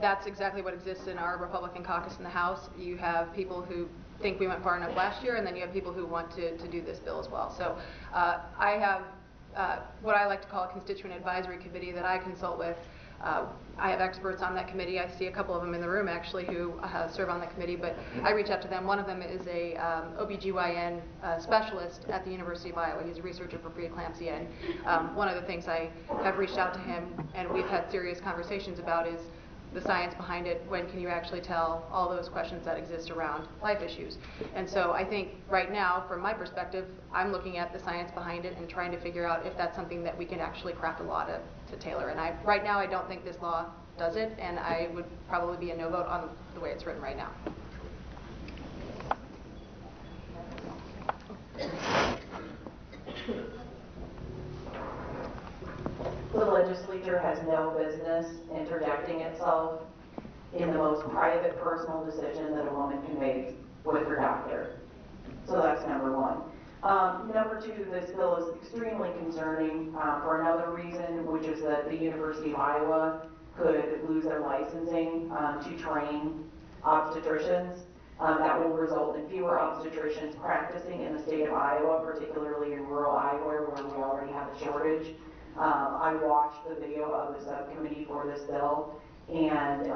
that's exactly what exists in our Republican caucus in the House. You have people who think we went far enough last year, and then you have people who want to do this bill as well. So I have what I like to call a constituent advisory committee that I consult with I have experts on that committee. I see a couple of them in the room actually who serve on the committee, but I reach out to them. One of them is a OBGYN specialist at the University of Iowa. He's a researcher for preeclampsia, and one of the things I have reached out to him and we've had serious conversations about is the science behind it. When can you actually tell all those questions that exist around life issues? And so I think right now, from my perspective, I'm looking at the science behind it and trying to figure out if that's something that we can actually craft a law to tailor. And right now I don't think this law does it, and I would probably be a no vote on the way it's written right now. The legislature has no business interjecting itself in the most private personal decision that a woman can make with her doctor. So that's number one. Number two, this bill is extremely concerning for another reason, which is that the University of Iowa could lose their licensing to train obstetricians. That will result in fewer obstetricians practicing in the state of Iowa, particularly in rural Iowa where we already have a shortage. I watched the video of the subcommittee for this bill, and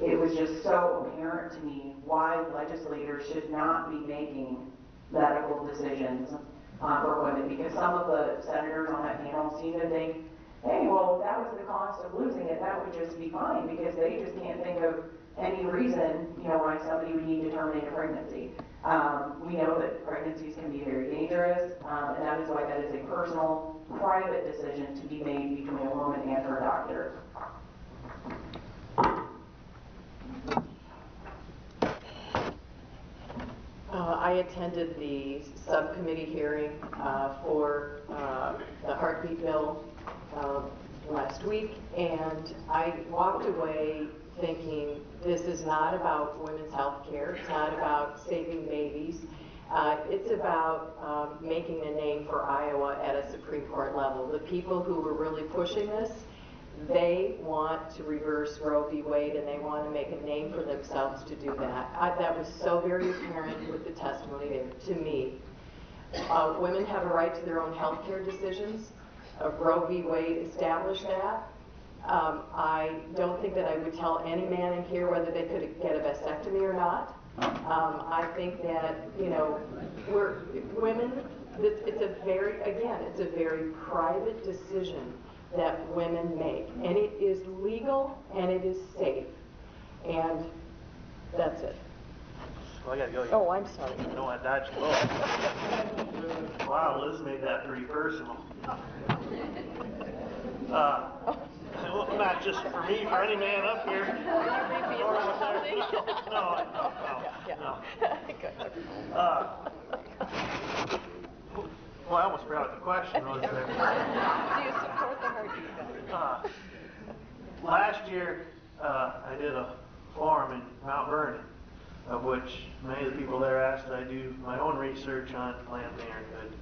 it was just so apparent to me why legislators should not be making medical decisions for women, because some of the senators on that panel seem to think, hey, well, if that was the cost of losing it, that would just be fine, because they just can't think of any reason, why somebody would need to terminate a pregnancy. We know that pregnancies can be very dangerous, and that is why that is a personal, private decision to be made between a woman and her doctor. I attended the subcommittee hearing for the heartbeat bill last week, and I walked away thinking this is not about women's health care, it's not about saving babies, it's about making a name for Iowa at a Supreme Court level. The people who were really pushing this, they want to reverse Roe v. Wade, and they want to make a name for themselves to do that. That was so very apparent with the testimony there to me. Women have a right to their own health care decisions. Roe v. Wade established that. I don't think that I would tell any man in here whether they could get a vasectomy or not. I think that, we're women, it's a very private decision that women make, and it is legal and it is safe, and that's it. Well, I gotta go. Oh, I'm sorry. I don't want to dodge the bullet. Wow, Liz made that pretty personal. Well, not just for me, for any man up here. Or up there. No. Well, I almost forgot what the question was there. Do you support the heartbeat bill? Last year, I did a forum in Mount Vernon, of which many of the people there asked that I do my own research on Planned Parenthood.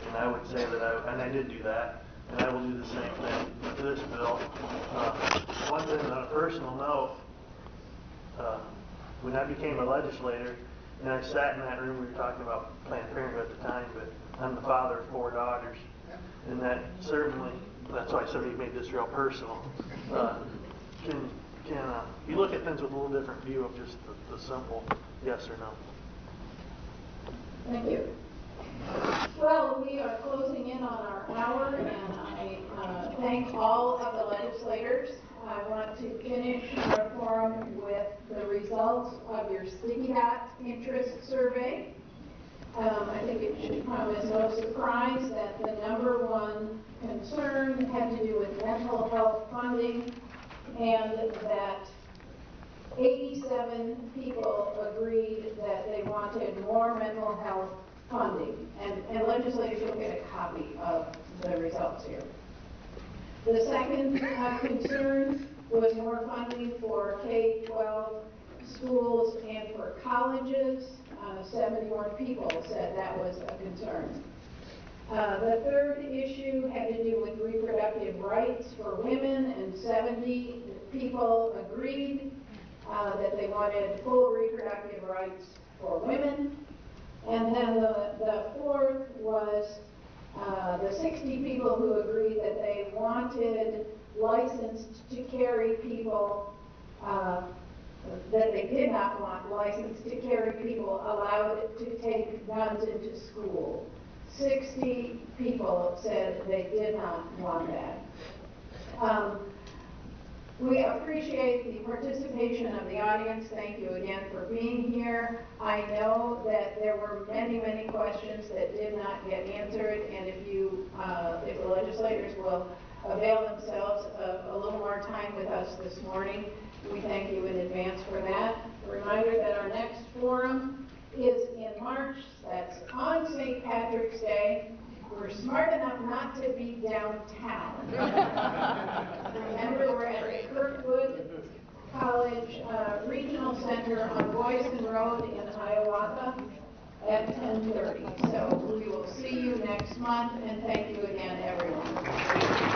And I would say that I did do that, and I will do the same thing to this bill. One thing on a personal note, when I became a legislator, and I sat in that room, we were talking about Planned Parenthood at the time, but I'm the father of 4 daughters, and that certainly, that's why somebody made this real personal. Can you look at things with a little different view of just the simple yes or no? Thank you. Well, we are closing in on our hour, and I thank all of the legislators. I want to finish our forum with the results of your CDOT interest survey. I think it should come as no surprise that the number one concern had to do with mental health funding, and that 87 people agreed that they wanted more mental health funding, and legislators will get a copy of the results here. The second concern was more funding for K-12 schools and for colleges. 71 people said that was a concern. The third issue had to do with reproductive rights for women, and 70 people agreed that they wanted full reproductive rights for women. And then the fourth was the 60 people who agreed that they wanted licensed to carry people, that they did not want licensed to carry people allowed to take guns into school. 60 people said they did not want that. We appreciate the participation of the audience. Thank you again for being here. I know that there were many, many questions that did not get answered, and if the legislators will avail themselves of a little more time with us this morning, we thank you in advance for that. A reminder that our next forum is in March. That's on St. Patrick's Day. We're smart enough not to be downtown. Remember, we're at the Kirkwood College Regional Center on Boyson Road in Hiawatha at 10:30. So we will see you next month, and thank you again, everyone.